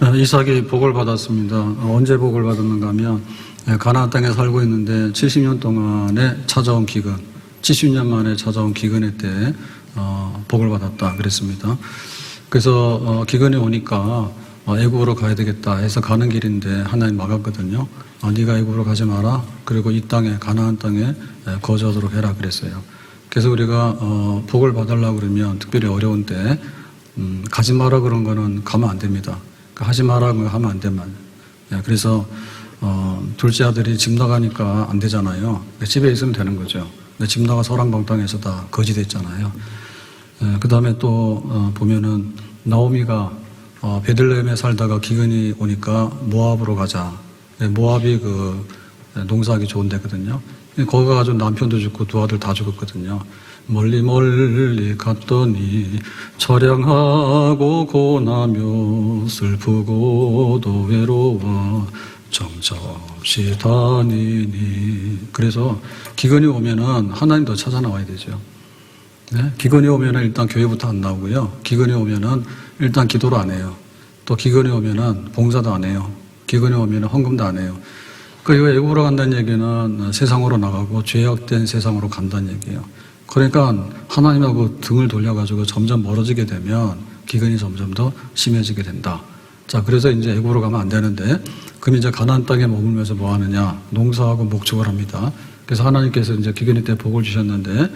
이삭이 복을 받았습니다. 언제 복을 받았는가 하면 가나안 땅에 살고 있는데 70년 동안에 찾아온 기근, 70년 만에 찾아온 기근의 때 복을 받았다 그랬습니다. 그래서 기근이 오니까 애굽으로 가야 되겠다 해서 가는 길인데 하나님 막았거든요. 네가 애굽으로 가지 마라. 그리고 이 땅에 가나안 땅에 거주하도록 해라 그랬어요. 그래서 우리가 복을 받으려고 그러면 특별히 어려운 때 가지 마라 그런 거는 가면 안 됩니다. 하지 마라 그런 거 하면 안 되면. 그래서 둘째 아들이 집 나가니까 안 되잖아요. 집에 있으면 되는 거죠. 근데 집 나가 서랑방탕해서 다 거지 됐잖아요. 그 다음에 또 보면은 나오미가 베들레헴에 살다가 기근이 오니까 모압으로 가자. 모압이 그 농사하기 좋은 데거든요. 거기 가가지고 남편도 죽고 두 아들 다 죽었거든요. 멀리 멀리 갔더니 처량하고 고나며 슬프고도 외로워 정처없이 다니니. 그래서 기근이 오면은 하나님도 찾아 나와야 되죠. 네? 기근이 오면은 일단 교회부터 안 나오고요. 기근이 오면은 일단 기도를 안 해요. 또 기근이 오면은 봉사도 안 해요. 기근이 오면은 헌금도 안 해요. 그리고 애국으로 간다는 얘기는 세상으로 나가고 죄악된 세상으로 간다는 얘기예요. 그러니까 하나님하고 등을 돌려가지고 점점 멀어지게 되면 기근이 점점 더 심해지게 된다. 자, 그래서 이제 애국으로 가면 안 되는데, 그럼 이제 가나안 땅에 머물면서 뭐 하느냐? 농사하고 목축을 합니다. 그래서 하나님께서 이제 기근이 때 복을 주셨는데,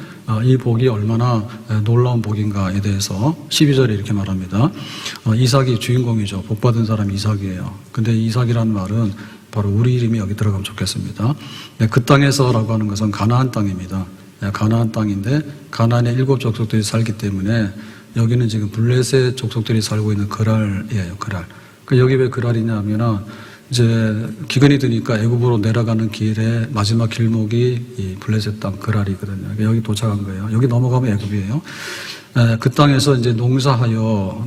이 복이 얼마나 놀라운 복인가에 대해서 12절에 이렇게 말합니다. 이삭이 주인공이죠. 복 받은 사람이 이삭이에요. 근데 이삭이라는 말은 바로 우리 이름이 여기 들어가면 좋겠습니다. 그 땅에서라고 하는 것은 가나안 땅입니다. 가나안 땅인데 가나안에 7 족속들이 살기 때문에 여기는 지금 블레셋 족속들이 살고 있는 그랄이에요. 그랄. 여기 왜 그랄이냐 하면은 이제 기근이 드니까 애굽으로 내려가는 길에 마지막 길목이 이 블레셋 땅 그랄이거든요. 여기 도착한 거예요. 여기 넘어가면 애굽이에요. 그 땅에서 이제 농사하여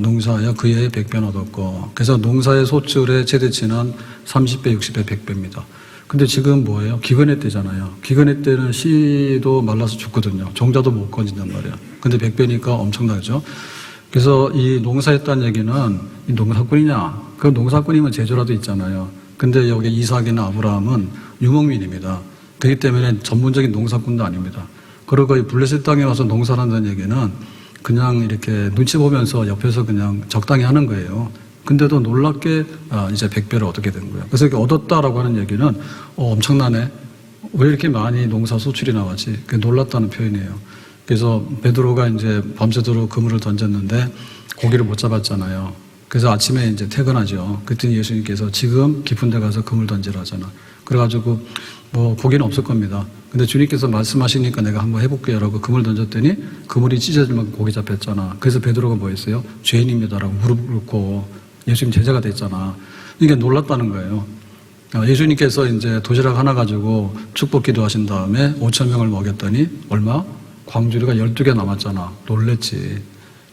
그 해에 100배 얻었고, 그래서 농사의 소출의 최대치는 30배, 60배, 100배입니다. 근데 지금 뭐예요? 기근의 때잖아요. 기근의 때는 씨도 말라서 죽거든요. 종자도 못 건진단 말이에요. 근데 100배니까 엄청나죠? 그래서 이 농사했다는 얘기는 이 농사꾼이냐? 그 농사꾼이면 제조라도 있잖아요. 근데 여기 이삭이나 아브라함은 유목민입니다. 그렇기 때문에 전문적인 농사꾼도 아닙니다. 그리고 이 블레셋 땅에 와서 농사를 한다는 얘기는 그냥 이렇게 눈치 보면서 옆에서 그냥 적당히 하는 거예요. 근데도 놀랍게 이제 100배를 얻게 된 거예요. 그래서 이렇게 얻었다라고 하는 얘기는 엄청나네. 왜 이렇게 많이 농사 소출이 나왔지? 그게 놀랐다는 표현이에요. 그래서 베드로가 이제 밤새도록 그물을 던졌는데 고기를 못 잡았잖아요. 그래서 아침에 이제 퇴근하죠. 그랬더니 예수님께서 지금 깊은 데 가서 그물 던지라 하잖아. 그래가지고 뭐 고기는 없을 겁니다. 근데 주님께서 말씀하시니까 내가 한번 해볼게요 라고 그물 던졌더니 그물이 찢어지면 고기 잡혔잖아. 그래서 베드로가 뭐 했어요? 죄인입니다라고 무릎 꿇고 예수님 제자가 됐잖아. 이게 놀랐다는 거예요. 예수님께서 이제 도시락 하나 가지고 축복 기도하신 다음에 5,000명을 먹였더니 얼마? 광주리가 12개 남았잖아. 놀랬지.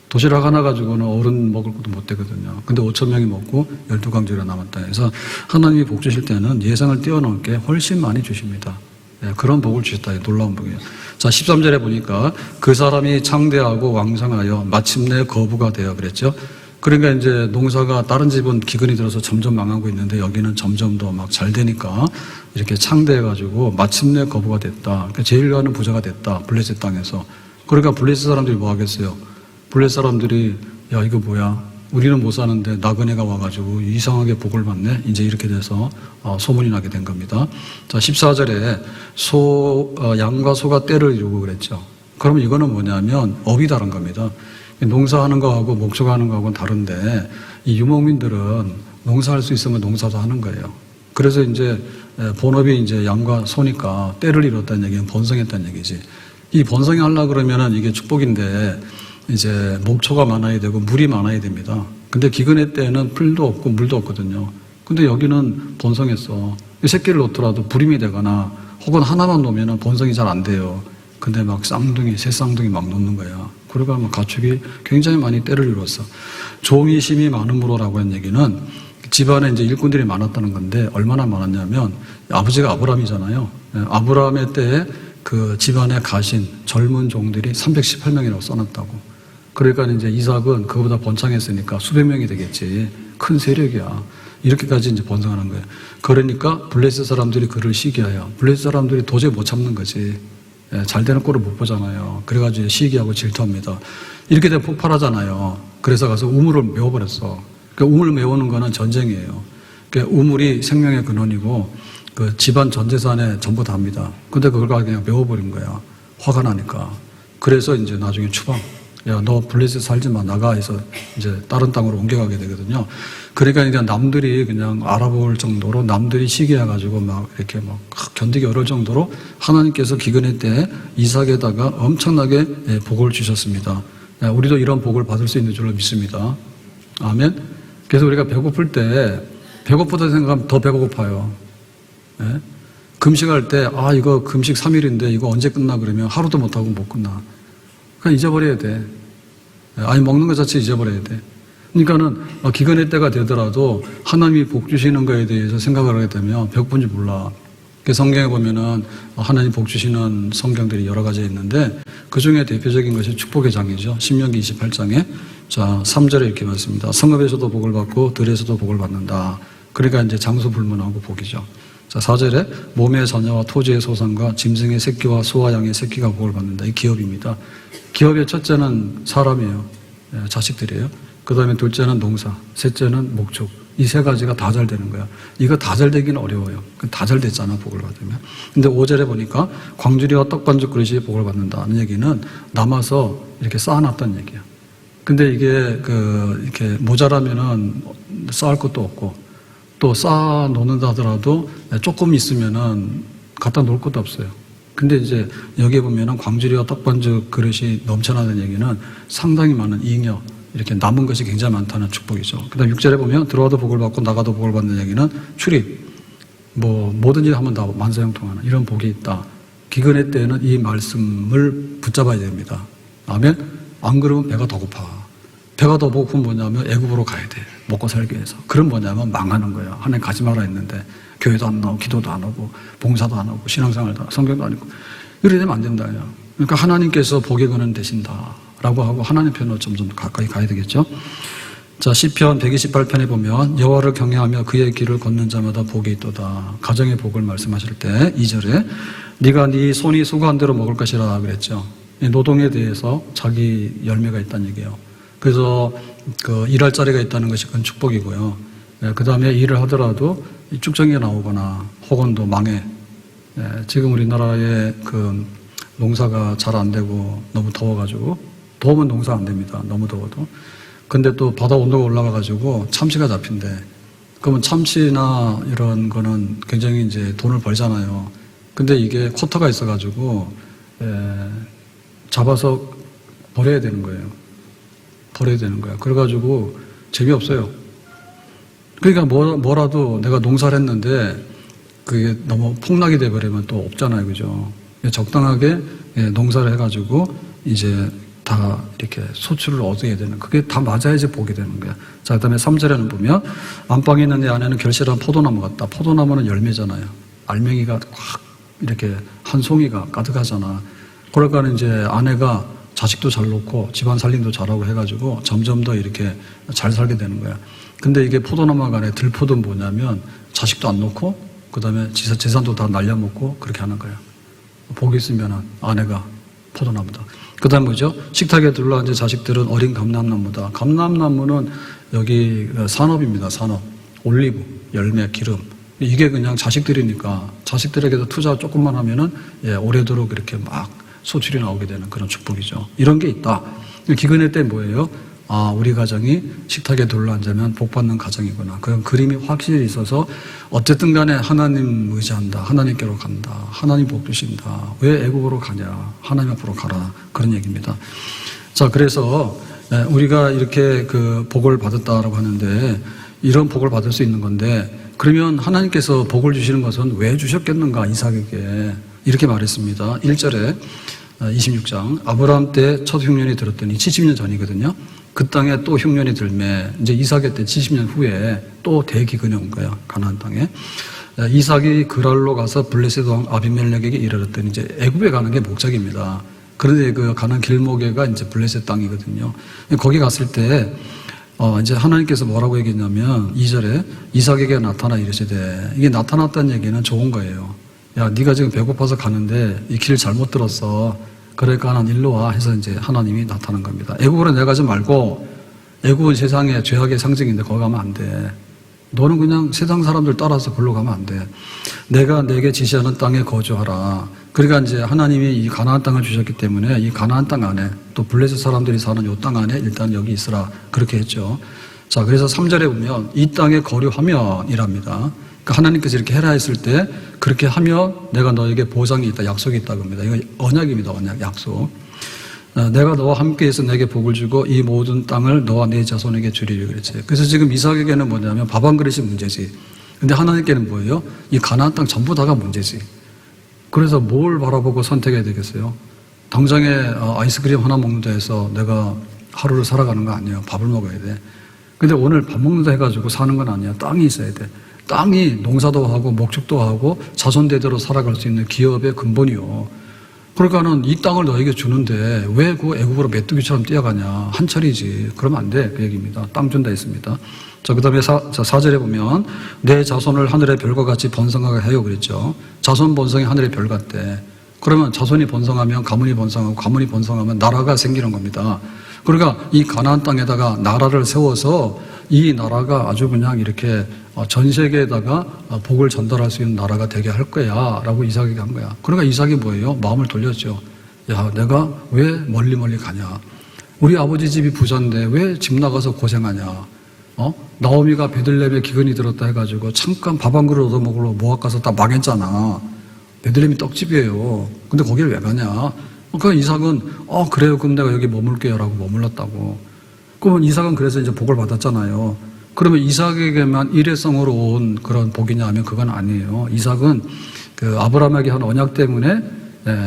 도시락 하나 가지고는 어른 먹을 것도 못 되거든요. 근데 5,000명이 먹고 12광주리가 남았다 해서 하나님이 복 주실 때는 예상을 뛰어넘게 훨씬 많이 주십니다. 그런 복을 주셨다. 놀라운 복이에요. 자, 13절에 보니까 그 사람이 창대하고 왕성하여 마침내 거부가 되어 그랬죠. 그러니까 이제 농사가 다른 집은 기근이 들어서 점점 망하고 있는데 여기는 점점 더 막 잘 되니까 이렇게 창대해가지고 마침내 거부가 됐다. 그러니까 제일 가는 부자가 됐다. 블레셋 땅에서. 그러니까 블레셋 사람들이 뭐 하겠어요? 블레셋 사람들이 야 이거 뭐야? 우리는 못 사는데 나그네가 와가지고 이상하게 복을 받네. 이제 이렇게 돼서 소문이 나게 된 겁니다. 자, 14절에 양과 소가 떼를 이루고 그랬죠. 그러면 이거는 뭐냐면 업이 다른 겁니다. 농사하는 거하고 목축하는 거하고는 다른데 이 유목민들은 농사할 수 있으면 농사도 하는 거예요. 그래서 이제 본업이 이제 양과 소니까 떼를 이뤘다는 얘기는 번성했다는 얘기지. 이 번성이 하려고 그러면은 이게 축복인데 이제 목초가 많아야 되고 물이 많아야 됩니다. 근데 기근의 때는 풀도 없고 물도 없거든요. 근데 여기는 번성했어. 새끼를 놓더라도 불임이 되거나 혹은 하나만 놓으면은 번성이 잘 안 돼요. 근데 막 새 쌍둥이 막 놓는 거야. 그러니까 막 가축이 굉장히 많이 떼를 이뤘어. 종이 심이 많음으로라고 한 얘기는 집안에 이제 일꾼들이 많았다는 건데 얼마나 많았냐면 아버지가 아브라함이잖아요. 아브라함의 때에 그 집안에 가신 젊은 종들이 318명이라고 써놨다고. 그러니까 이제 이삭은 그거보다 번창했으니까 수백 명이 되겠지. 큰 세력이야. 이렇게까지 이제 번성하는 거예요. 그러니까 블레셋 사람들이 그를 시기하여 블레셋 사람들이 도저히 못 참는 거지. 잘 되는 꼴을 못 보잖아요. 그래가지고 시기하고 질투합니다. 이렇게 되면 폭발하잖아요. 그래서 가서 우물을 메워버렸어. 그러니까 우물 메우는 거는 전쟁이에요. 그러니까 우물이 생명의 근원이고 그 집안 전 재산에 전부 다입니다. 근데 그걸 그냥 메워버린 거야. 화가 나니까. 그래서 이제 나중에 추방. 야, 너 블레셋 살지 마. 나가 해서 이제 다른 땅으로 옮겨가게 되거든요. 그러니까 이제 남들이 그냥 알아볼 정도로 남들이 시기해가지고 막 이렇게 막 견디기 어려울 정도로 하나님께서 기근의 때에 이삭에다가 엄청나게 복을 주셨습니다. 우리도 이런 복을 받을 수 있는 줄로 믿습니다. 아멘. 그래서 우리가 배고플 때 배고프다 생각하면 더 배가 고파요. 예? 금식할 때 이거 금식 3일인데 이거 언제 끝나 그러면 하루도 못하고 못 끝나. 그냥 잊어버려야 돼. 아니 먹는 것 자체 잊어버려야 돼. 그러니까는 기근의 때가 되더라도 하나님이 복 주시는 거에 대해서 생각을 하게 되면 배고픈지 몰라. 성경에 보면은 하나님 복 주시는 성경들이 여러 가지 있는데 그 중에 대표적인 것이 축복의 장이죠. 신명기 28장에 자 3절에 이렇게 말씀입니다. 성읍에서도 복을 받고 들에서도 복을 받는다. 그러니까 이제 장소 불문하고 복이죠. 자 4절에 몸의 자녀와 토지의 소산과 짐승의 새끼와 소와 양의 새끼가 복을 받는다. 이 기업입니다. 기업의 첫째는 사람이에요. 자식들이에요. 그 다음에 둘째는 농사, 셋째는 목축. 이 세 가지가 다 잘 되는 거야. 이거 다 잘 되기는 어려워요. 다 잘 됐잖아, 복을 받으면. 근데 5절에 보니까 광주리와 떡반죽 그릇이 복을 받는다는 얘기는 남아서 이렇게 쌓아놨다는 얘기야. 근데 이게 이렇게 모자라면은 쌓을 것도 없고 또 쌓아 놓는다 하더라도 조금 있으면은 갖다 놓을 것도 없어요. 근데 이제 여기에 보면은 광주리와 떡반죽 그릇이 넘쳐나는 얘기는 상당히 많은 잉여, 이렇게 남은 것이 굉장히 많다는 축복이죠. 그 다음 6절에 보면 들어와도 복을 받고 나가도 복을 받는 얘기는 출입, 뭐든지 하면 다 만사형통하는 이런 복이 있다. 기근의 때에는 이 말씀을 붙잡아야 됩니다. 아멘? 안 그러면 배가 더 고파. 배가 더 고프면 뭐냐면 애굽으로 가야 돼. 먹고 살기 위해서. 그럼 뭐냐면 망하는 거야. 하나님 가지 마라 했는데 교회도 안 나오고 기도도 안 하고 봉사도 안 하고 신앙생활도 안 하고 성경도 안 읽고 이렇게 되면 안 된다. 그러니까 하나님께서 복의 근원 되신다 라고 하고 하나님 편으로 점점 가까이 가야 되겠죠. 자, 시편 128편에 보면 여호와를 경외하며 그의 길을 걷는 자마다 복이 있도다. 가정의 복을 말씀하실 때 2절에 네가 네 손이 수고한 대로 먹을 것이라 그랬죠. 노동에 대해서 자기 열매가 있다는 얘기예요. 그래서 일할 자리가 있다는 것이 큰 축복이고요. 그 다음에 일을 하더라도 쭉정이가 나오거나 혹은 또 망해. 지금 우리나라에 농사가 잘 안 되고 너무 더워가지고 더우면 농사 안 됩니다. 너무 더워도. 근데 또 바다 온도가 올라가가지고 참치가 잡힌대. 그러면 참치나 이런 거는 굉장히 이제 돈을 벌잖아요. 근데 이게 쿼터가 있어가지고 잡아서 버려야 되는 거예요. 버려야 되는 거야. 그래가지고 재미없어요. 그러니까 뭐라도 내가 농사를 했는데 그게 너무 폭락이 돼버리면 또 없잖아요. 그죠? 적당하게 농사를 해가지고 이제 다 이렇게 소출을 얻어야 되는, 그게 다 맞아야지 복이 되는 거야. 자, 그 다음에 3절에는 보면 안방에 있는 내 안에는 결실한 포도나무 같다. 포도나무는 열매잖아요. 알맹이가 확 이렇게 한 송이가 가득하잖아. 그러니까 이제 아내가 자식도 잘 놓고 집안 살림도 잘하고 해가지고 점점 더 이렇게 잘 살게 되는 거야. 근데 이게 포도나무 안에 들포도 뭐냐면 자식도 안 놓고 그 다음에 재산도 다 날려먹고 그렇게 하는 거야. 복이 있으면 아내가 포도나무다. 그 다음 뭐죠? 식탁에 둘러앉은 자식들은 어린 감람나무다. 감람나무는 여기 산업입니다. 산업. 올리브, 열매, 기름. 이게 그냥 자식들이니까 자식들에게도 투자 조금만 하면은 오래도록 이렇게 막 소출이 나오게 되는 그런 축복이죠. 이런 게 있다. 기근의 때 뭐예요? 우리 가정이 식탁에 둘러앉으면 복받는 가정이구나. 그런 그림이 확실히 있어서 어쨌든 간에 하나님 의지한다. 하나님께로 간다. 하나님 복 주신다. 왜 애국으로 가냐. 하나님 앞으로 가라. 그런 얘기입니다. 자, 그래서 우리가 이렇게 복을 받았다라고 하는데 이런 복을 받을 수 있는 건데 그러면 하나님께서 복을 주시는 것은 왜 주셨겠는가 이삭에게 이렇게 말했습니다. 1절에 26장 아브라함 때 첫 흉년이 들었더니 70년 전이거든요. 그 땅에 또 흉년이 들매 이제 이삭의 때 70년 후에 또 대기근이 온 거야. 가나안 땅에. 이삭이 그랄로 가서 블레셋 왕 아비멜렉에게 이르렀더니 이제 애굽에 가는 게 목적입니다. 그런데 가는 길목에가 이제 블레셋 땅이거든요. 거기 갔을 때 이제 하나님께서 뭐라고 얘기했냐면 2절에 이삭에게 나타나 이르시되, 이게 나타났다는 얘기는 좋은 거예요. 야, 네가 지금 배고파서 가는데 이 길 잘못 들었어. 그러니까 난 일로 와 해서 이제 하나님이 나타난 겁니다. 애국으로 내가지 말고, 애국은 세상의 죄악의 상징인데 거기 가면 안 돼. 너는 그냥 세상 사람들 따라서 글로 가면 안 돼. 내가 내게 지시하는 땅에 거주하라. 그러니까 이제 하나님이 이 가나안 땅을 주셨기 때문에 이 가나안 땅 안에, 또 블레셋 사람들이 사는 이 땅 안에 일단 여기 있으라, 그렇게 했죠. 자, 그래서 3절에 보면 이 땅에 거류하면이랍니다. 그러니까 하나님께서 이렇게 해라 했을 때 그렇게 하면 내가 너에게 보장이 있다, 약속이 있다 겁니다. 이거 언약입니다. 언약, 약속. 내가 너와 함께해서 내게 복을 주고 이 모든 땅을 너와 네 자손에게 주리라 그랬지. 그래서 지금 이삭에게는 뭐냐면 밥 한 그릇이 문제지. 근데 하나님께는 뭐예요? 이 가나안 땅 전부 다가 문제지. 그래서 뭘 바라보고 선택해야 되겠어요? 당장에 아이스크림 하나 먹는다 해서 내가 하루를 살아가는 거 아니에요. 밥을 먹어야 돼. 근데 오늘 밥 먹는다 해가지고 사는 건 아니야. 땅이 있어야 돼. 땅이 농사도 하고 목축도 하고 자손대대로 살아갈 수 있는 기업의 근본이요. 그러니까는 이 땅을 너에게 주는데 왜 그 애국으로 메뚜기처럼 뛰어가냐. 한철이지. 그러면 안 돼. 그 얘기입니다. 땅 준다 했습니다. 자, 그 다음에 4절에 보면 내 자손을 하늘의 별과 같이 번성하게 해요 그랬죠. 자손 번성이 하늘의 별 같대. 그러면 자손이 번성하면 가문이 번성하고 가문이 번성하면 나라가 생기는 겁니다. 그러니까 이 가나안 땅에다가 나라를 세워서 이 나라가 아주 그냥 이렇게 전 세계에다가 복을 전달할 수 있는 나라가 되게 할 거야 라고 이삭에게 한 거야. 그러니까 이삭이 뭐예요? 마음을 돌렸죠. 야, 내가 왜 멀리 가냐. 우리 아버지 집이 부자인데 왜 집 나가서 고생하냐. 나오미가 베들레헴에 기근이 들었다 해가지고 잠깐 밥 한 그릇 얻어먹으러 모압 가서 다 망했잖아. 베들레헴이 떡집이에요. 근데 거기를 왜 가냐. 그러니까 이삭은 그래요. 그럼 내가 여기 머물게요 라고 머물렀다고. 그러면 이삭은 그래서 이제 복을 받았잖아요. 그러면 이삭에게만 일회성으로 온 그런 복이냐 하면 그건 아니에요. 이삭은 그 아브라함에게 한 언약 때문에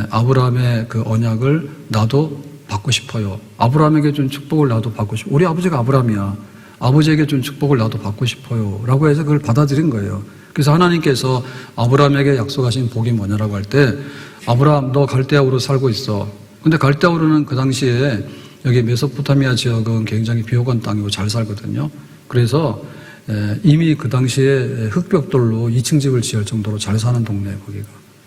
아브라함의 그 언약을 나도 받고 싶어요. 아브라함에게 준 축복을 나도 받고 싶어요. 우리 아버지가 아브라함이야. 아버지에게 준 축복을 나도 받고 싶어요 라고 해서 그걸 받아들인 거예요. 그래서 하나님께서 아브라함에게 약속하신 복이 뭐냐라고 할 때, 아브라함 너 갈대아 우르 살고 있어. 근데 갈대아 우르는 그 당시에 여기 메소포타미아 지역은 굉장히 비옥한 땅이고 잘 살거든요. 그래서 이미 그 당시에 흙벽돌로 2층 집을 지을 정도로 잘 사는 동네예요 거기가.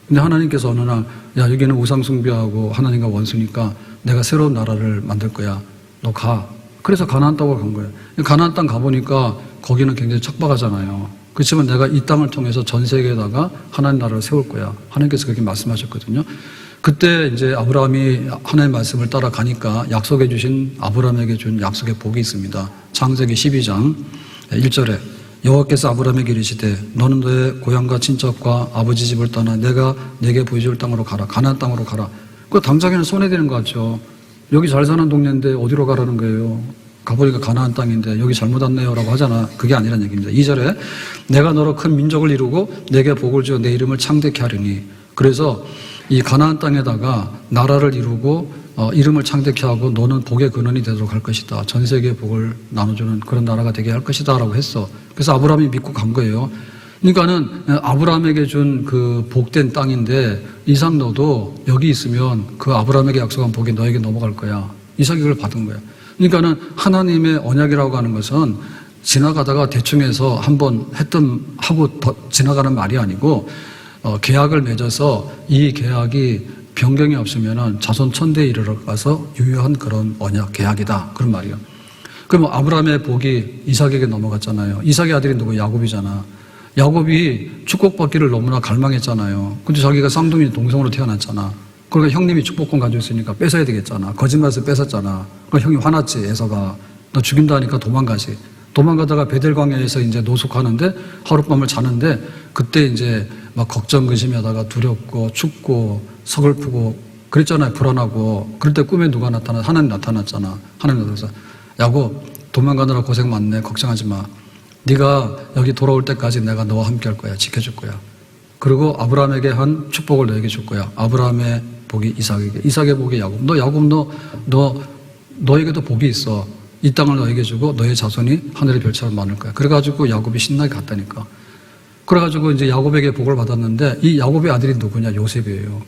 근데 하나님께서 어느 날 야, 여기는 우상 숭배하고 하나님과 원수니까 내가 새로운 나라를 만들 거야. 너 가. 그래서 가나안 땅으로 간 거예요. 가나안 땅 가보니까 거기는 굉장히 척박하잖아요. 그렇지만 내가 이 땅을 통해서 전 세계에다가 하나님 나라를 세울 거야. 하나님께서 그렇게 말씀하셨거든요. 그때 이제 아브라함이 하나님의 말씀을 따라가니까 약속해 주신 아브라함에게 준 약속의 복이 있습니다. 창세기 12장 1절에 여호와께서 아브라함에게 이르시되 너는 너의 고향과 친척과 아버지 집을 떠나 내가 내게 보여줄 땅으로 가라. 가나안 땅으로 가라. 그 당장에는 손해되는 것 같죠. 여기 잘 사는 동네인데 어디로 가라는 거예요. 가보니까 가나안 땅인데 여기 잘못 왔네요 라고 하잖아. 그게 아니란 얘기입니다. 2절에 내가 너로 큰 민족을 이루고 내게 복을 주어 내 이름을 창대케 하리니. 그래서 이 가나안 땅에다가 나라를 이루고 이름을 창대케 하고 너는 복의 근원이 되도록 할 것이다. 전 세계에 복을 나눠주는 그런 나라가 되게 할 것이다 라고 했어. 그래서 아브라함이 믿고 간 거예요. 그러니까는 아브라함에게 준 그 복된 땅인데 이삭 너도 여기 있으면 그 아브라함에게 약속한 복이 너에게 넘어갈 거야. 이삭이 그걸 받은 거야. 그러니까는 하나님의 언약이라고 하는 것은 지나가다가 대충 해서 한번 하고 지나가는 말이 아니고 계약을 맺어서 이 계약이 변경이 없으면은 자손 천대에 이르러가서 유효한 그런 언약 계약이다. 그런 말이에요. 그럼 아브라함의 복이 이삭에게 넘어갔잖아요. 이삭의 아들이 누구? 야곱이잖아. 야곱이 축복받기를 너무나 갈망했잖아요. 근데 자기가 쌍둥이 동성으로 태어났잖아. 그러니까 형님이 축복권 가지고 있으니까 뺏어야 되겠잖아. 거짓말해서 뺏었잖아. 그러니까 형이 화났지. 에서가 너 죽인다 하니까 도망가지. 도망가다가 베델 광야에서 이제 노숙하는데 하룻밤을 자는데 그때 이제 막 걱정 근심하다가 두렵고 춥고 서글프고 그랬잖아요. 불안하고. 그럴 때 꿈에 누가 나타나? 하나님 나타났잖아. 하나님 나타나서 야곱 도망가느라 고생 많네. 걱정하지 마. 네가 여기 돌아올 때까지 내가 너와 함께 할 거야. 지켜줄 거야. 그리고 아브라함에게 한 축복을 너에게 줄 거야. 아브라함의 복이 이삭에게, 이삭의 복이 야곱. 너에게도 복이 있어. 이 땅을 너에게 주고 너의 자손이 하늘의 별처럼 많을 거야. 그래가지고 야곱이 신나게 갔다니까. 그래가지고 이제 야곱에게 복을 받았는데 이 야곱의 아들이 누구냐? 요셉이에요.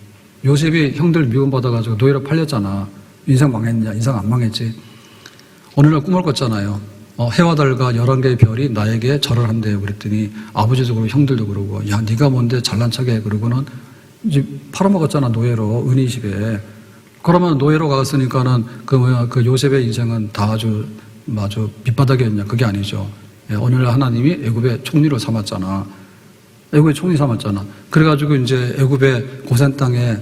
요셉이 형들 미움받아가지고 노예로 팔렸잖아. 인생 망했냐? 인생 안 망했지. 어느 날 꿈을 꿨잖아요. 해와 달과 11개의 별이 나에게 절을 한대요. 그랬더니 아버지도 그러고 형들도 그러고, 야, 네가 뭔데 잘난 척해. 그러고는 이제 팔아먹었잖아, 노예로, 은희 집에. 그러면 노예로 갔으니까는 그 요셉의 인생은 다 아주 밑바닥이었냐? 그게 아니죠. 예, 오늘 하나님이 애굽의 총리로 삼았잖아. 애굽의 총리 삼았잖아. 그래가지고 이제 애굽의 고센 땅에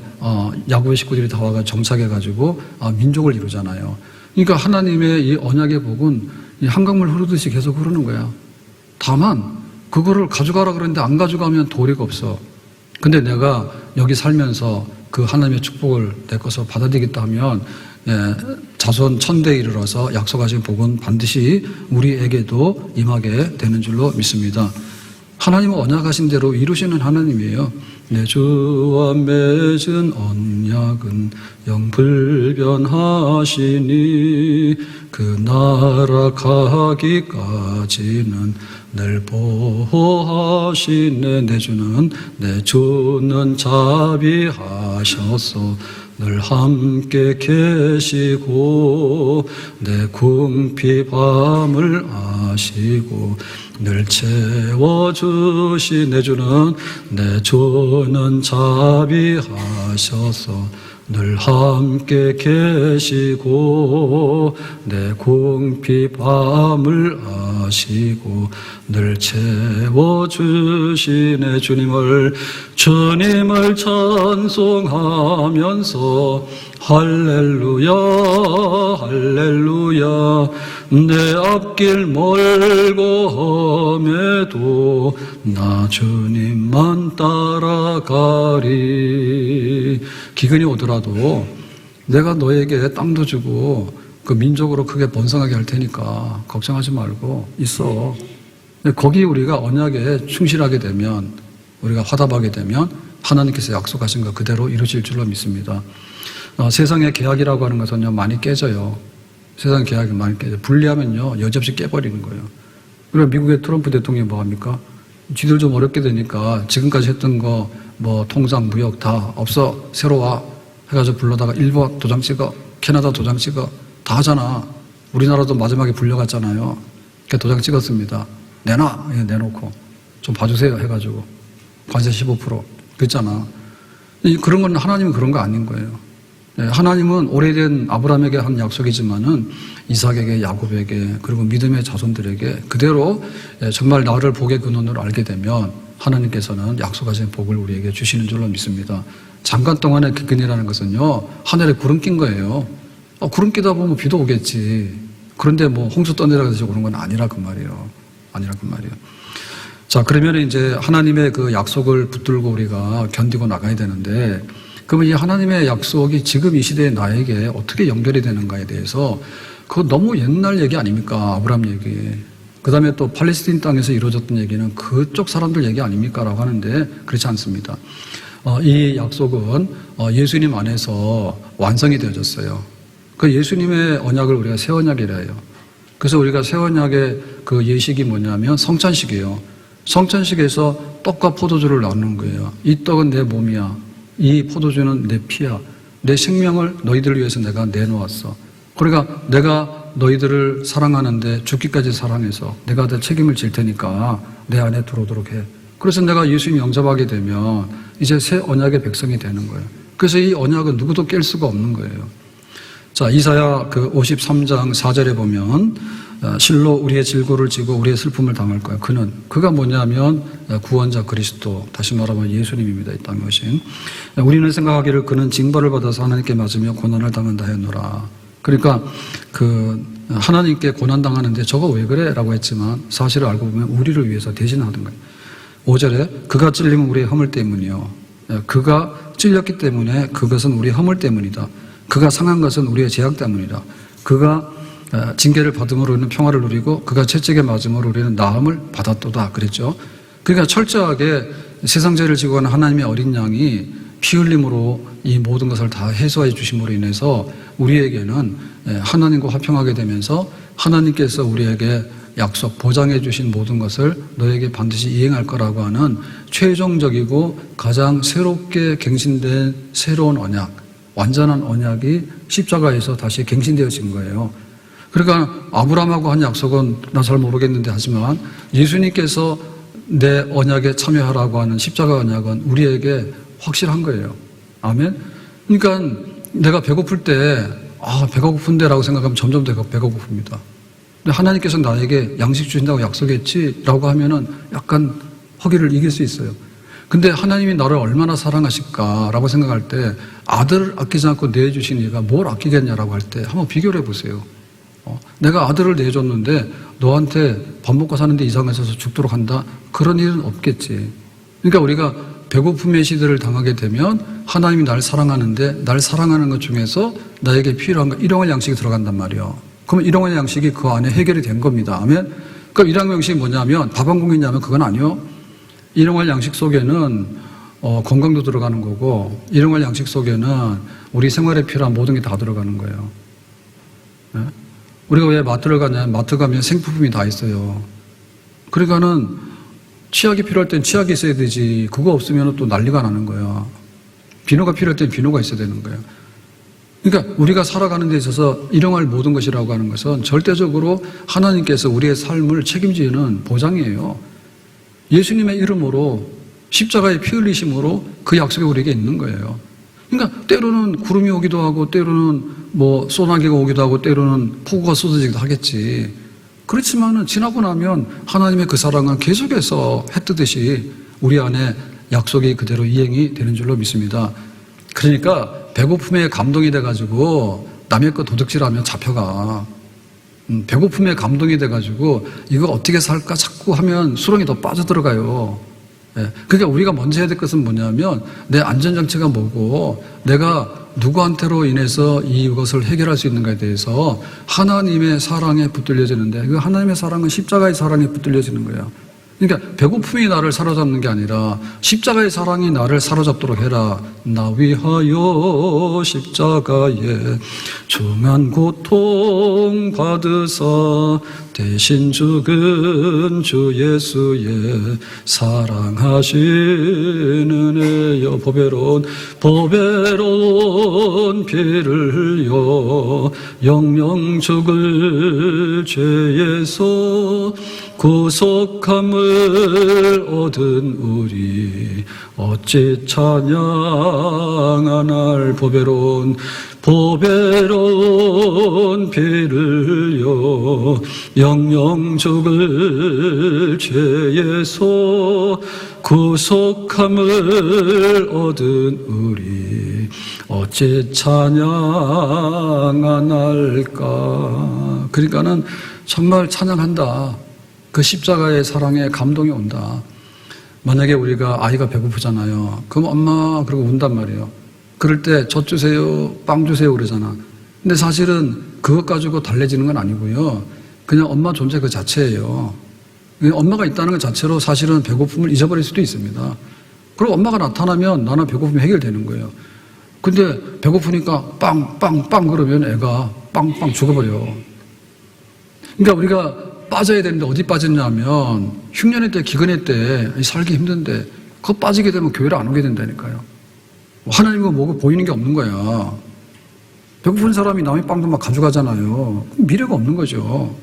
야곱의 식구들이 다 와가 정착해가지고 민족을 이루잖아요. 그러니까 하나님의 이 언약의 복은 이 한강물 흐르듯이 계속 흐르는 거야. 다만 그거를 가져가라 그러는데 안 가져가면 도리가 없어. 근데 내가 여기 살면서 그 하나님의 축복을 내 것으로 받아들이겠다 하면 자손 1000대에 이르러서 약속하신 복은 반드시 우리에게도 임하게 되는 줄로 믿습니다. 하나님은 언약하신 대로 이루시는 하나님이에요. 내 주와 맺은 언약은 영불변하시니 그 나라 가기까지는 늘 보호하시네. 내 주는 자비하셔서 늘 함께 계시고 내 궁핍 밤을 아시고 늘 채워주시. 내 주는 자비하셔서 늘 함께 계시고 내 궁핍 밤을 아시고 늘 채워주시네. 주님을 찬송하면서 할렐루야 할렐루야. 내 앞길 멀고 험해도 나 주님만 따라가리. 기근이 오더라도 내가 너에게 땅도 주고 그 민족으로 크게 번성하게 할 테니까 걱정하지 말고 있어. 거기 우리가 언약에 충실하게 되면, 우리가 화답하게 되면 하나님께서 약속하신 것 그대로 이루실 줄로 믿습니다. 세상의 계약이라고 하는 것은요, 많이 깨져요. 세상 계약이 많이 깨져요. 분리하면요, 여지없이 깨버리는 거예요. 그리고 미국의 트럼프 대통령이 뭐 합니까? 지들 좀 어렵게 되니까 지금까지 했던 거 뭐 통상, 무역 다 없어, 새로 와 해가지고 불러다가 일본 도장 찍어, 캐나다 도장 찍어, 다 하잖아. 우리나라도 마지막에 불려갔잖아요. 그러니까 도장 찍었습니다. 내놔! 내놓고 좀 봐주세요 해가지고 관세 15% 그랬잖아. 그런 건 하나님은 그런 거 아닌 거예요. 하나님은 오래된 아브라함에게 한 약속이지만은 이삭에게, 야곱에게, 그리고 믿음의 자손들에게 그대로 정말 나를 복의 근원으로 알게 되면 하나님께서는 약속하신 복을 우리에게 주시는 줄로 믿습니다. 잠깐 동안의 기근이라는 것은요, 하늘에 구름 낀 거예요. 구름 끼다 보면 비도 오겠지. 그런데 뭐 홍수 떠내려가서 오는 건 아니라 그 말이에요. 자, 그러면 이제 하나님의 그 약속을 붙들고 우리가 견디고 나가야 되는데, 그러면 이 하나님의 약속이 지금 이 시대의 나에게 어떻게 연결이 되는가에 대해서, 그거 너무 옛날 얘기 아닙니까? 아브라함 얘기. 그 다음에 또 팔레스틴 땅에서 이루어졌던 얘기는 그쪽 사람들 얘기 아닙니까? 라고 하는데 그렇지 않습니다. 이 약속은 예수님 안에서 완성이 되어졌어요. 그 예수님의 언약을 우리가 새 언약이라 해요. 그래서 우리가 새 언약의 그 예식이 뭐냐면 성찬식이에요. 성찬식에서 떡과 포도주를 나누는 거예요. 이 떡은 내 몸이야. 이 포도주는 내 피야. 내 생명을 너희들을 위해서 내가 내놓았어. 그러니까 내가 너희들을 사랑하는데 죽기까지 사랑해서 내가 다 책임을 질 테니까 내 안에 들어오도록 해. 그래서 내가 예수님 영접하게 되면 이제 새 언약의 백성이 되는 거예요. 그래서 이 언약은 누구도 깰 수가 없는 거예요. 자, 이사야 그 53장 4절에 보면 실로 우리의 질고를 지고 우리의 슬픔을 당할 거야. 그가 뭐냐면 구원자 그리스도, 다시 말하면 예수님입니다. 이 땅에 오신. 우리는 생각하기를 그는 징벌을 받아서 하나님께 맞으며 고난을 당한다 했노라. 그러니까 그 하나님께 고난 당하는데 저거 왜 그래? 라고 했지만 사실을 알고 보면 우리를 위해서 대신하던 거예요. 5절에 그가 찔림은 우리의 허물 때문이요. 그가 찔렸기 때문에 그것은 우리의 허물 때문이다. 그가 상한 것은 우리의 죄악 때문이다. 그가 징계를 받음으로 우리는 평화를 누리고 그가 채찍에 맞음으로 우리는 나음을 받았도다. 그랬죠. 그러니까 철저하게 세상 죄를 지고 가는 하나님의 어린 양이 피 흘림으로 이 모든 것을 다 해소해 주심으로 인해서 우리에게는 하나님과 화평하게 되면서 하나님께서 우리에게 약속, 보장해 주신 모든 것을 너에게 반드시 이행할 거라고 하는 최종적이고 가장 새롭게 갱신된 새로운 언약, 완전한 언약이 십자가에서 다시 갱신되어진 거예요. 그러니까 아브라함하고 한 약속은 나 잘 모르겠는데 하지만 예수님께서 내 언약에 참여하라고 하는 십자가 언약은 우리에게 확실한 거예요. 아멘. 그러니까 내가 배고플 때 배가 고픈데라고 생각하면 점점 더 배가 고픕니다. 근데 하나님께서 나에게 양식 주신다고 약속했지라고 하면은 약간 허기를 이길 수 있어요. 근데 하나님이 나를 얼마나 사랑하실까라고 생각할 때 아들을 아끼지 않고 내주신 이가 뭘 아끼겠냐라고 할 때 한번 비교를 해보세요. 내가 아들을 내줬는데 너한테 밥 먹고 사는데 이상해서 죽도록 한다? 그런 일은 없겠지. 그러니까 우리가 배고픔의 시대를 당하게 되면 하나님이 날 사랑하는데 날 사랑하는 것 중에서 나에게 필요한 거 일용할 양식이 들어간단 말이에요. 그러면 일용할 양식이 그 안에 해결이 된 겁니다. 아멘? 그럼 일용할 양식이 뭐냐면 밥 한 공기냐면 그건 아니요. 일용할 양식 속에는 건강도 들어가는 거고 일용할 양식 속에는 우리 생활에 필요한 모든 게 다 들어가는 거예요. 네? 우리가 왜 마트를 가냐면 마트 가면 생필품이 다 있어요. 그러니까는 치약이 필요할 땐 치약이 있어야 되지. 그거 없으면 또 난리가 나는 거야. 비누가 필요할 땐 비누가 있어야 되는 거야. 그러니까 우리가 살아가는 데 있어서 일용할 모든 것이라고 하는 것은 절대적으로 하나님께서 우리의 삶을 책임지는 보장이에요. 예수님의 이름으로 십자가의 피 흘리심으로 그 약속이 우리에게 있는 거예요. 그러니까 때로는 구름이 오기도 하고 때로는 소나기가 오기도 하고 때로는 폭우가 쏟아지기도 하겠지. 그렇지만은 지나고 나면 하나님의 그 사랑은 계속해서 해 뜨듯이 우리 안에 약속이 그대로 이행이 되는 줄로 믿습니다. 그러니까 배고픔에 감동이 돼가지고 남의 거 도둑질하면 잡혀가. 배고픔에 감동이 돼가지고 이거 어떻게 살까 자꾸 하면 수렁이 더 빠져들어가요. 그러니까 우리가 먼저 해야 될 것은 뭐냐면 내 안전장치가 뭐고 내가 누구한테로 인해서 이것을 해결할 수 있는가에 대해서 하나님의 사랑에 붙들려지는데 그 하나님의 사랑은 십자가의 사랑에 붙들려지는 거예요. 그러니까 배고픔이 나를 사로잡는 게 아니라 십자가의 사랑이 나를 사로잡도록 해라. 나 위하여 십자가에 중한 고통 받으사 대신 죽은 주 예수의 사랑하신 은혜여 보배로운 피를 흘려 영영 죽을 죄에서 구속함을 얻은 우리 어찌 찬양하날 보배로운 피를 흘려 영영 죽을 죄에서 구속함을 얻은 우리 어찌 찬양하날까. 그러니까는 정말 찬양한다. 그 십자가의 사랑에 감동이 온다. 만약에 우리가 아이가 배고프잖아요. 그럼 엄마 그러고 운단 말이에요. 그럴 때 젖 주세요, 빵 주세요 그러잖아. 근데 사실은 그것 가지고 달래지는 건 아니고요. 그냥 엄마 존재 그 자체예요. 엄마가 있다는 것 자체로 사실은 배고픔을 잊어버릴 수도 있습니다. 그리고 엄마가 나타나면 나는 배고픔이 해결되는 거예요. 근데 배고프니까 빵 그러면 애가 빵 죽어버려. 그러니까 우리가 빠져야 되는데 어디 빠졌냐면 흉년의 때, 기근의 때 살기 힘든데 그거 빠지게 되면 교회를 안 오게 된다니까요. 하나님은 뭐가 보이는 게 없는 거야. 배고픈 사람이 남의 빵도 막 가져가잖아요. 미래가 없는 거죠.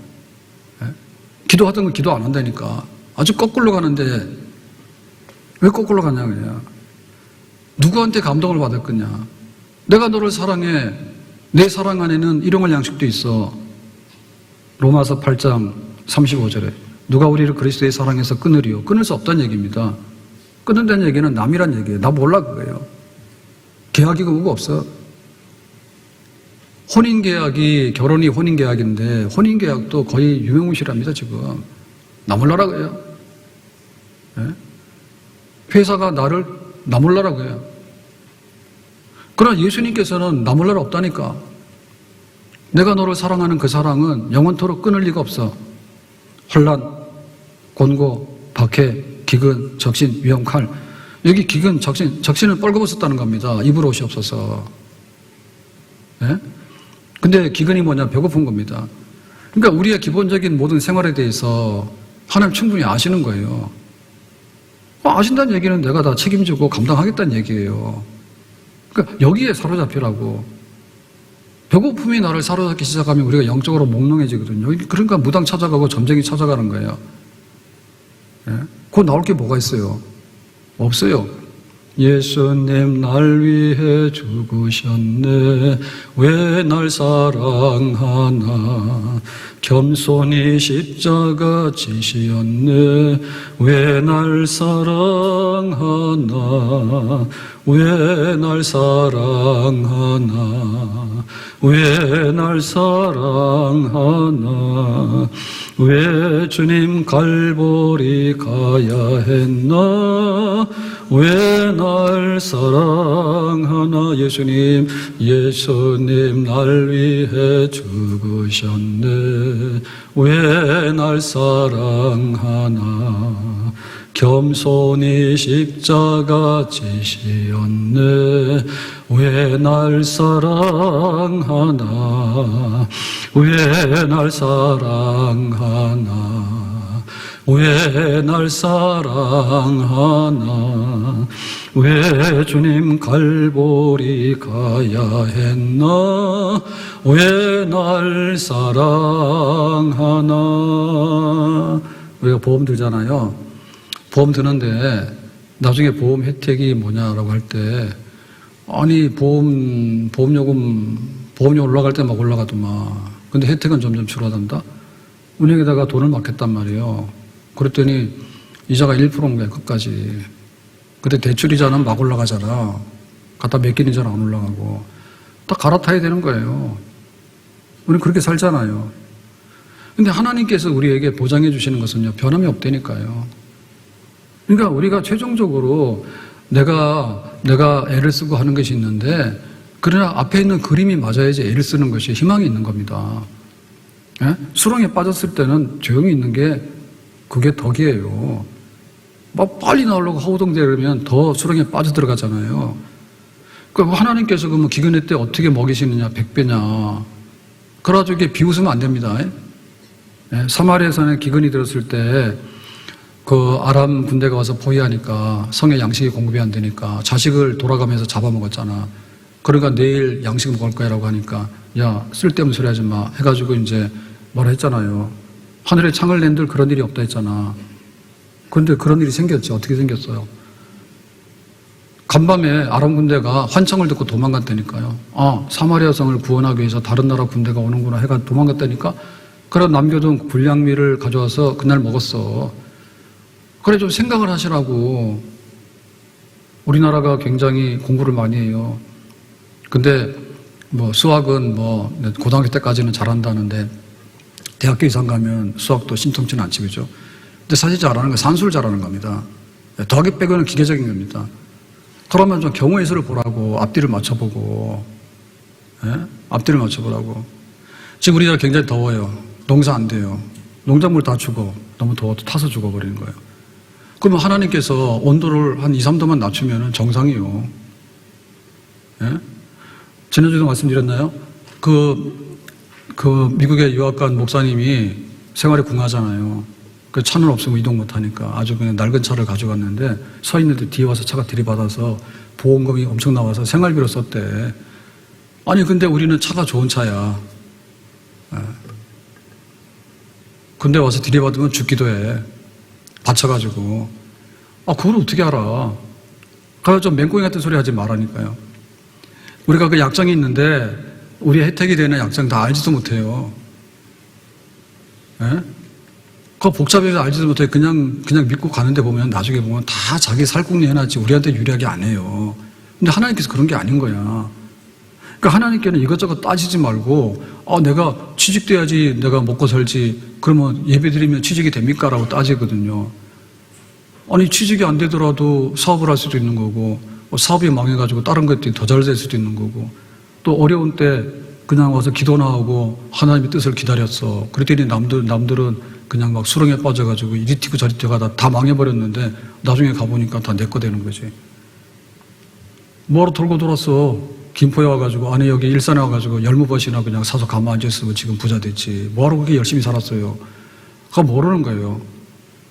기도하던 거 기도 안 한다니까. 아주 거꾸로 가는데 왜 거꾸로 가냐 그냥. 누구한테 감동을 받을 거냐. 내가 너를 사랑해. 내 사랑 안에는 일용할 양식도 있어. 로마서 8장 35절에 누가 우리를 그리스도의 사랑에서 끊으리요. 끊을 수 없다는 얘기입니다. 끊는다는 얘기는 남이란 얘기예요. 나 몰라 그거예요. 계약이고 뭐가 없어. 혼인계약이 결혼이 혼인계약인데 혼인계약도 거의 유명무실합니다 지금. 나 몰라라고 해요. 회사가 나를 나 몰라라고 해요. 그러나 예수님께서는 나 몰라라 없다니까. 내가 너를 사랑하는 그 사랑은 영원토록 끊을 리가 없어. 환난, 곤고, 박해, 기근, 적신, 위험, 칼. 여기 기근, 적신을 뻘거벗었다는 겁니다. 입을 옷이 없어서. 근데 기근이 뭐냐? 배고픈 겁니다. 그러니까 우리의 기본적인 모든 생활에 대해서 하나님 충분히 아시는 거예요. 아신다는 얘기는 내가 다 책임지고 감당하겠다는 얘기예요. 그러니까 여기에 사로잡히라고. 배고픔이 나를 사로잡기 시작하면 우리가 영적으로 몽롱해지거든요. 그러니까 무당 찾아가고 점쟁이 찾아가는 거예요. 예? 그거 나올 게 뭐가 있어요? 없어요. 예수님 날 위해 죽으셨네. 왜 날 사랑하나. 겸손히 십자가 지시었네. 왜 날 사랑하나. 왜 날 사랑하나. 왜 날 사랑하나. 왜 주님 갈보리 가야 했나. 왜 날 사랑하나. 예수님 날 위해 죽으셨네. 왜 날 사랑하나. 겸손히 십자가 지시었네. 왜 날 사랑하나. 왜 날 사랑하나. 왜 날 사랑하나. 왜 주님 갈보리 가야 했나. 왜 날 사랑하나. 우리가 보험 들잖아요. 보험 드는데 나중에 보험 혜택이 뭐냐라고 할 때, 아니 보험료금 올라갈 때 막 올라가더만. 근데 혜택은 점점 줄어든다. 은행에다가 돈을 맡겼단 말이에요. 그랬더니 이자가 1%인 거야, 끝까지. 근데 대출이자는 막 올라가잖아. 갖다 맡긴 이자는 안 올라가고. 딱 갈아타야 되는 거예요. 우리는 그렇게 살잖아요. 근데 하나님께서 우리에게 보장해 주시는 것은요, 변함이 없다니까요. 그러니까 우리가 최종적으로 내가 애를 쓰고 하는 것이 있는데, 그러나 앞에 있는 그림이 맞아야지 애를 쓰는 것이 희망이 있는 겁니다. 예? 수렁에 빠졌을 때는 조용히 있는 게 그게 덕이에요. 막 빨리 나오려고 허우덩대면 더 수렁에 빠져들어가잖아요. 그러니까 하나님께서 그러면 기근의 때 어떻게 먹이시느냐, 100배냐. 그래가지고 이게 비웃으면 안 됩니다. 예? 사마리아에서는 기근이 들었을 때 그 아람 군대가 와서 포위하니까 성에 양식이 공급이 안 되니까 자식을 돌아가면서 잡아먹었잖아. 그러니까 내일 양식 먹을 거야라고 하니까, 야, 쓸데없는 소리 하지 마 해가지고 이제 뭐라 했잖아요. 하늘에 창을 낸들 그런 일이 없다 했잖아. 그런데 그런 일이 생겼지. 어떻게 생겼어요? 간밤에 아람 군대가 환청을 듣고 도망갔다니까요. 아, 사마리아 성을 구원하기 위해서 다른 나라 군대가 오는구나 해가 도망갔다니까. 그래 남겨둔 불량미를 가져와서 그날 먹었어. 그래 좀 생각을 하시라고. 우리나라가 굉장히 공부를 많이 해요. 근데 뭐 수학은 뭐 고등학교 때까지는 잘한다는데 대학교 이상 가면 수학도 신통치는 않지, 그죠? 근데 사실 잘하는 건 산수를 잘하는 겁니다. 더하기 빼고는 기계적인 겁니다. 그러면 좀 경우의 수를 보라고. 앞뒤를 맞춰보고. 예? 앞뒤를 맞춰보라고. 지금 우리나라 굉장히 더워요. 농사 안 돼요. 농작물 다 죽어. 너무 더워서 타서 죽어버리는 거예요. 그러면 하나님께서 온도를 한 2, 3도만 낮추면 정상이에요. 예? 지난주에도 말씀드렸나요? 그 미국의 유학간 목사님이 생활에 궁하잖아요. 그 차는 없으면 이동 못 하니까 아주 그냥 낡은 차를 가져갔는데 서 있는데 뒤에 와서 차가 들이받아서 보험금이 엄청 나와서 생활비로 썼대. 아니, 근데 우리는 차가 좋은 차야. 예. 근데 와서 들이받으면 죽기도 해. 받쳐가지고. 아, 그걸 어떻게 알아? 그래서 좀 맹꽁이 같은 소리 하지 말라니까요. 우리가 그 약정이 있는데 우리 혜택이 되는 약정 다 알지도 못해요. 예? 그거 복잡해서 알지도 못해. 그냥 믿고 가는데 보면 나중에 보면 다 자기 살궁리 해놨지 우리한테 유리하게 안 해요. 근데 하나님께서 그런 게 아닌 거야. 그러니까 하나님께는 이것저것 따지지 말고, 내가 취직돼야지 내가 먹고 살지, 그러면 예배 드리면 취직이 됩니까? 라고 따지거든요. 아니, 취직이 안 되더라도 사업을 할 수도 있는 거고, 사업이 망해가지고 다른 것들이 더 잘 될 수도 있는 거고, 또 어려운 때 그냥 와서 기도나 하고 하나님의 뜻을 기다렸어. 그랬더니 남들은 그냥 막 수렁에 빠져가지고 이리 튀고 저리 튀어가다 다 망해버렸는데 나중에 가보니까 다 내 거 되는 거지. 뭐하러 돌고 돌았어. 김포에 와가지고, 아니 여기 일산에 와가지고 열무벗이나 그냥 사서 가만 앉아있으면 지금 부자 됐지. 뭐하러 그렇게 열심히 살았어요. 그거 모르는 거예요.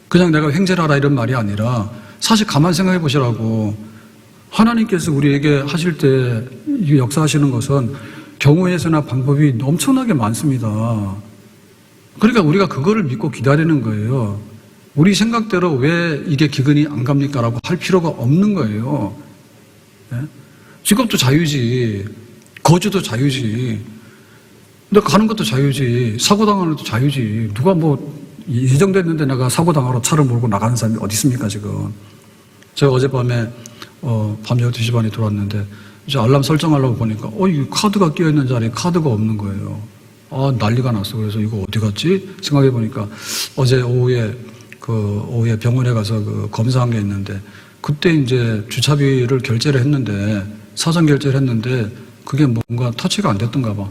그냥 내가 횡재를 하라 이런 말이 아니라 사실 가만 생각해 보시라고. 하나님께서 우리에게 하실 때 역사하시는 것은 경우의 수나 방법이 엄청나게 많습니다. 그러니까 우리가 그거를 믿고 기다리는 거예요. 우리 생각대로 왜 이게 기근이 안 갑니까? 라고 할 필요가 없는 거예요. 예? 직업도 자유지, 거주도 자유지, 근데 가는 것도 자유지, 사고당하는 것도 자유지. 누가 뭐 예정됐는데 내가 사고당하러 차를 몰고 나가는 사람이 어디 있습니까, 지금. 제가 어젯밤에 밤 12시 반에 들어왔는데 이제 알람 설정하려고 보니까 이 카드가 끼어있는 자리에 카드가 없는 거예요. 난리가 났어. 그래서 이거 어디 갔지? 생각해 보니까 어제 오후에 병원에 가서 검사한 게 있는데 그때 이제 주차비를 결제를 했는데 사전 결제를 했는데 그게 뭔가 터치가 안 됐던가 봐.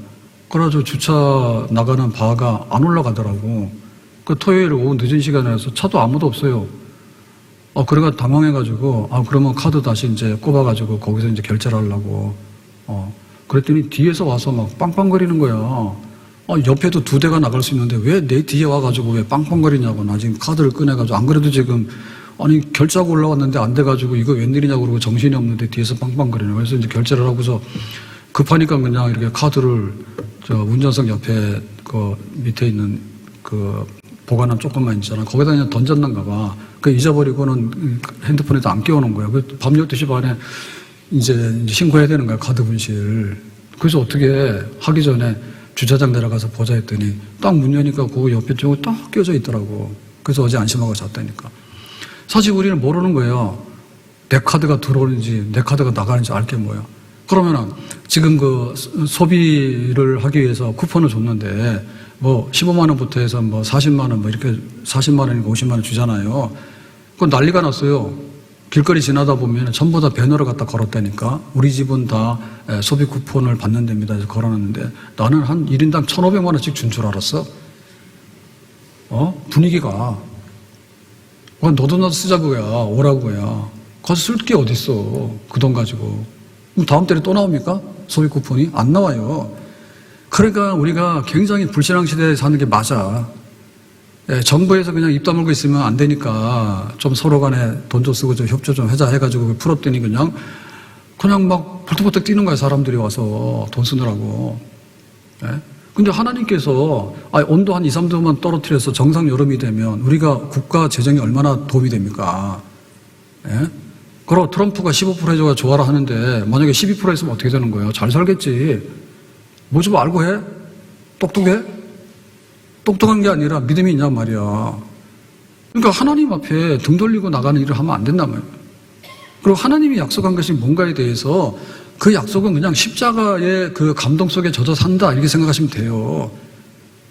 그래가지고 주차 나가는 바가 안 올라가더라고. 그 토요일 오후 늦은 시간에 와서 차도 아무도 없어요. 그래가 당황해가지고 그러면 카드 다시 이제 꼽아가지고 거기서 이제 결제를 하려고. 그랬더니 뒤에서 와서 막 빵빵거리는 거야. 옆에도 2대가 나갈 수 있는데 왜 내 뒤에 와가지고 왜 빵빵거리냐고. 나 지금 카드를 꺼내가지고 안 그래도 지금 결제하고 올라왔는데 안 돼가지고 이거 웬일이냐고 그러고 정신이 없는데 뒤에서 빵빵거리는 거야. 그래서 이제 결제를 하고서 급하니까 그냥 이렇게 카드를 운전석 옆에 그 밑에 있는 그 보관함 조금만 있잖아. 거기다 그냥 던졌는가 봐. 그 잊어버리고는 핸드폰에도 안 끼워놓은 거야. 밤 12시 반에 이제 신고해야 되는 거야. 카드 분실. 그래서 어떻게 하기 전에 주차장 내려가서 보자 했더니 딱 문 여니까 그 옆에 쪽에 딱 껴져 있더라고. 그래서 어제 안심하고 잤다니까. 사실 우리는 모르는 거예요. 내 카드가 들어오는지 내 카드가 나가는지 알게 뭐야. 그러면은 지금 그 소비를 하기 위해서 쿠폰을 줬는데 뭐 15만 원부터 해서 뭐 40만 원 뭐 이렇게 40만 원이고 50만 원 주잖아요. 그건 난리가 났어요. 길거리 지나다 보면 전부 다 배너를 갖다 걸었다니까. 우리 집은 다 소비 쿠폰을 받는 데입니다. 해서 걸어놨는데 나는 한 1인당 1,500만 원씩 준 줄 알았어. 분위기가. 너도 나도 쓰자고야. 오라고야. 가서 쓸 게 어딨어. 그 돈 가지고. 그럼 다음 달에 또 나옵니까? 소비 쿠폰이? 안 나와요. 그러니까 우리가 굉장히 불신앙 시대에 사는 게 맞아. 정부에서 그냥 입 다물고 있으면 안 되니까 좀 서로 간에 돈 좀 쓰고 좀 협조 좀 하자 해가지고 풀었더니 그냥 막 벌떡벌떡 뛰는 거야. 사람들이 와서 돈 쓰느라고. 근데 하나님께서 온도 한 2, 3도만 떨어뜨려서 정상 여름이 되면 우리가 국가 재정이 얼마나 도움이 됩니까? 그리고 트럼프가 15% 해줘가 좋아라 하는데 만약에 12% 했으면 어떻게 되는 거예요? 잘 살겠지. 뭐 좀 알고 해? 똑똑해? 똑똑한 게 아니라 믿음이 있냔 말이야. 그러니까 하나님 앞에 등 돌리고 나가는 일을 하면 안 된단 말이야. 그리고 하나님이 약속한 것이 뭔가에 대해서 그 약속은 그냥 십자가의 그 감동 속에 젖어 산다 이렇게 생각하시면 돼요.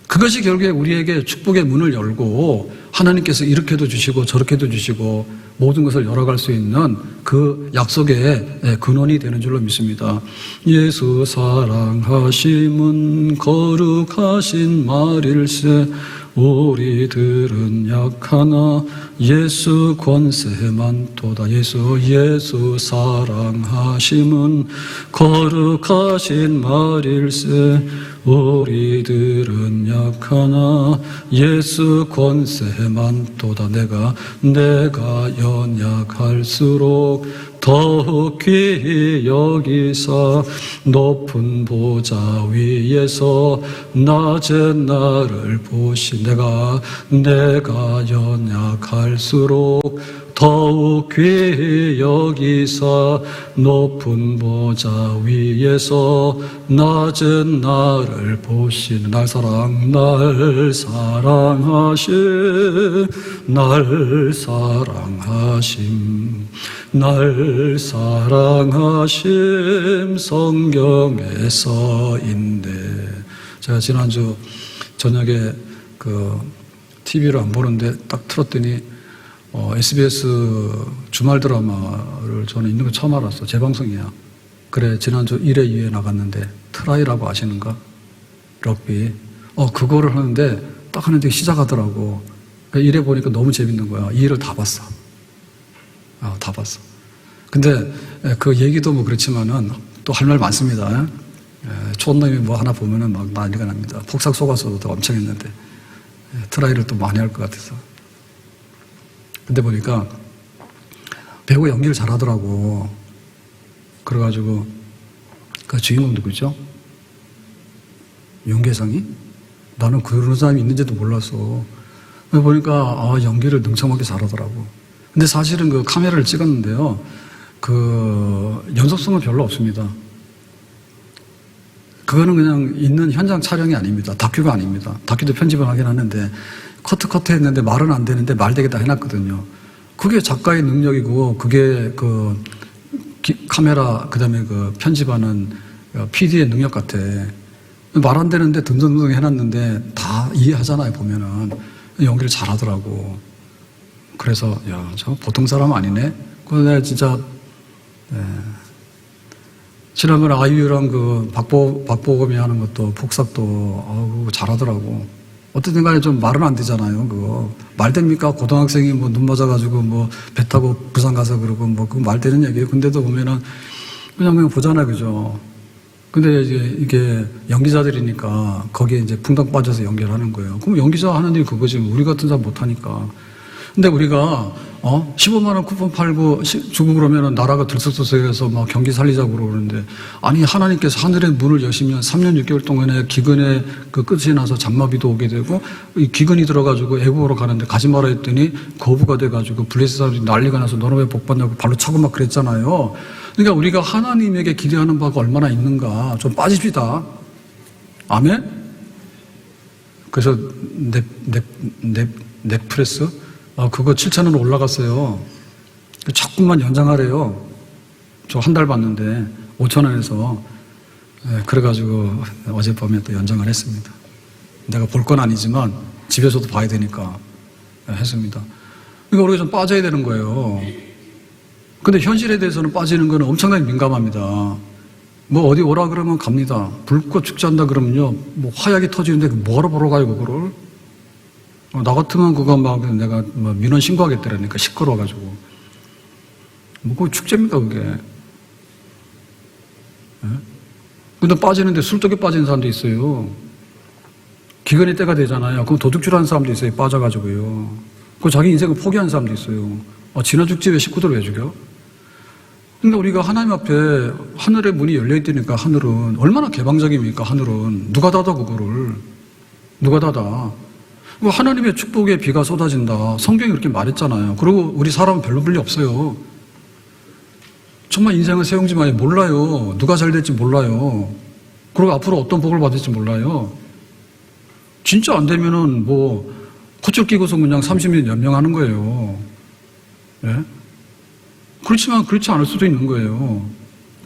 그것이 결국에 우리에게 축복의 문을 열고 하나님께서 이렇게도 주시고 저렇게도 주시고 모든 것을 열어갈 수 있는 그 약속의 근원이 되는 줄로 믿습니다. 예수 사랑하심은 거룩하신 말일세. 우리들은 약하나 예수 권세 많도다. 예수 사랑하심은 거룩하신 말일세. 우리들은 약하나 예수 권세 많도다. 내가 연약할수록 더욱 귀히 여기사 높은 보좌 위에서 낮은 나를 보시. 내가 연약할수록 더욱 귀히 여기사 높은 보좌 위에서 낮은 나를 보시는 날 사랑하심 성경에 써있네. 제가 지난주 저녁에 TV를 안 보는데 딱 틀었더니 SBS 주말 드라마를 저는 있는 거 처음 알았어. 재방송이야. 그래, 지난주 1회 2회 나갔는데 트라이라고 아시는가? 럭비. 그거를 하는데 딱 하는데 시작하더라고. 1회 보니까 너무 재밌는 거야. 2회를 다 봤어. 다 봤어. 근데 그 얘기도 뭐 그렇지만은 또 할 말 많습니다. 촌놈이 뭐 하나 보면은 막 난리가 납니다. 폭삭 속았어도 엄청 했는데 트라이를 또 많이 할 것 같아서. 근데 보니까 배우 연기를 잘하더라고. 그래가지고 그 주인공 누구죠? 윤계상이? 나는 그런 사람이 있는지도 몰랐어. 보니까 연기를 능청하게 잘하더라고. 근데 사실은 그 카메라를 찍었는데요, 그 연속성은 별로 없습니다. 그거는 그냥 있는 현장 촬영이 아닙니다. 다큐가 아닙니다. 다큐도 편집을 하긴 하는데 커트 했는데 말은 안 되는데 말되겠다 해놨거든요. 그게 작가의 능력이고 그게 그 카메라 그다음에 그 편집하는 PD의 능력 같아. 말 안 되는데 듬성듬성 해놨는데 다 이해하잖아요. 보면은 연기를 잘하더라고. 그래서 야, 저 보통 사람 아니네. 그래서 내가 진짜 지난번에 아이유랑 그 박보검이 하는 것도 폭삭도 잘하더라고. 어쨌든 간에 좀 말은 안 되잖아요. 그거 말 됩니까? 고등학생이 뭐 눈 맞아가지고 뭐 배 타고 부산 가서 그러고 뭐 그거 말 되는 얘기예요. 근데도 보면은 그냥 보잖아요. 그죠? 근데 이게 연기자들이니까 거기에 이제 붕당 빠져서 연기를 하는 거예요. 그럼 연기자 하는 일이 그거지. 우리 같은 사람 못하니까. 근데 우리가 15만 원 쿠폰 팔고 주고 그러면은 나라가 들썩들썩해서 막 경기 살리자고 그러는데, 아니 하나님께서 하늘의 문을 여시면 3년 6개월 동안에 기근의 그 끝이 나서 장마비도 오게 되고 이 기근이 들어가지고 애국으로 가는데 가지 마라 했더니 거부가 돼가지고 블레셋 사람들이 난리가 나서 너는 왜 복 받냐고 발로 차고 막 그랬잖아요. 그러니까 우리가 하나님에게 기대하는 바가 얼마나 있는가 좀 빠집시다. 아멘? 그래서 넷플레스 그거 7,000원 올라갔어요. 자꾸만 연장하래요. 저 한 달 받는데 5,000원에서 그래가지고 어젯밤에 또 연장을 했습니다. 내가 볼 건 아니지만 집에서도 봐야 되니까 했습니다. 그러니까 우리가 좀 빠져야 되는 거예요. 근데 현실에 대해서는 빠지는 건 엄청나게 민감합니다. 뭐 어디 오라 그러면 갑니다. 불꽃 축제한다 그러면요, 뭐 화약이 터지는데 뭐하러 보러 가요 그거를? 나 같으면 그거 막 내가 민원 신고하겠다라니까 시끄러워가지고. 뭐 그거 축제입니다 그게. 근데 빠지는데 술독에 빠지는 사람도 있어요. 기근의 때가 되잖아요. 그럼 도둑질하는 사람도 있어요. 빠져가지고요. 그 자기 인생을 포기하는 사람도 있어요. 지나 죽지 왜 식구들을 왜 죽여? 근데 우리가 하나님 앞에 하늘의 문이 열려있다니까 하늘은 얼마나 개방적입니까? 하늘은 누가 닫아 그거를? 누가 닫아? 하나님의 축복에 비가 쏟아진다. 성경이 그렇게 말했잖아요. 그리고 우리 사람은 별로 볼일 없어요. 정말 인생을 세용지 마요. 몰라요. 누가 잘 될지 몰라요. 그리고 앞으로 어떤 복을 받을지 몰라요. 진짜 안 되면은 뭐 콧줄 끼고서 그냥 30년 연명하는 거예요. 예? 그렇지만 그렇지 않을 수도 있는 거예요.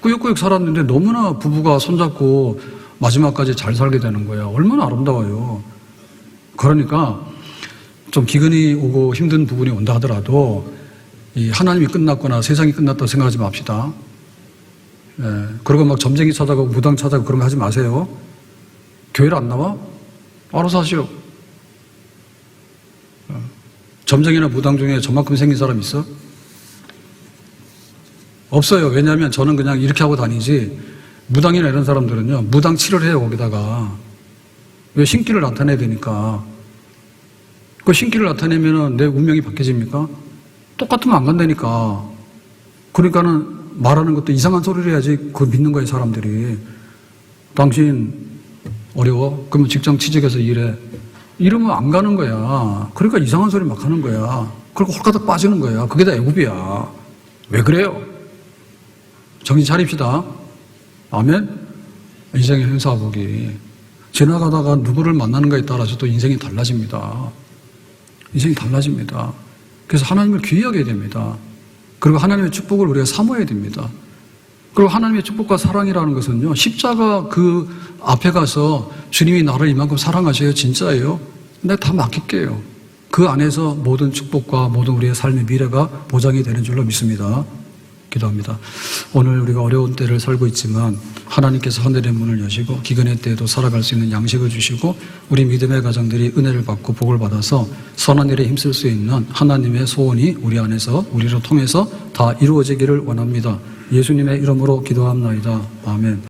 꾸역꾸역 살았는데 너무나 부부가 손잡고 마지막까지 잘 살게 되는 거야. 얼마나 아름다워요. 그러니까 좀 기근이 오고 힘든 부분이 온다 하더라도 이 하나님이 끝났거나 세상이 끝났다고 생각하지 맙시다. 예. 그리고 막 점쟁이 찾아가고 무당 찾아가고 그런 거 하지 마세요. 교회를 안 나와? 알아서 하시오. 점쟁이나 무당 중에 저만큼 생긴 사람 있어? 없어요. 왜냐하면 저는 그냥 이렇게 하고 다니지, 무당이나 이런 사람들은요, 무당 치료를 해요, 거기다가. 왜? 신기를 나타내야 되니까. 그 신기를 나타내면은 내 운명이 바뀌어집니까? 똑같으면 안 간다니까. 그러니까는 말하는 것도 이상한 소리를 해야지 그걸 믿는 거예요, 사람들이. 당신 어려워? 그러면 직장 취직해서 일해. 이러면 안 가는 거야. 그러니까 이상한 소리 막 하는 거야. 그리고 홀가닥 빠지는 거야. 그게 다 애굽이야. 왜 그래요? 정신 차립시다. 아멘? 인생의 행사복이 지나가다가 누구를 만나는가에 따라서 또 인생이 달라집니다. 인생이 달라집니다. 그래서 하나님을 귀하게 됩니다. 그리고 하나님의 축복을 우리가 사모해야 됩니다. 그리고 하나님의 축복과 사랑이라는 것은요, 십자가 그 앞에 가서 주님이 나를 이만큼 사랑하셔요. 진짜예요? 내가 다 맡길게요. 그 안에서 모든 축복과 모든 우리의 삶의 미래가 보장이 되는 줄로 믿습니다. 기도합니다. 오늘 우리가 어려운 때를 살고 있지만 하나님께서 하늘의 문을 여시고 기근의 때에도 살아갈 수 있는 양식을 주시고 우리 믿음의 가정들이 은혜를 받고 복을 받아서 선한 일에 힘쓸 수 있는 하나님의 소원이 우리 안에서 우리를 통해서 다 이루어지기를 원합니다. 예수님의 이름으로 기도합나이다. 아멘.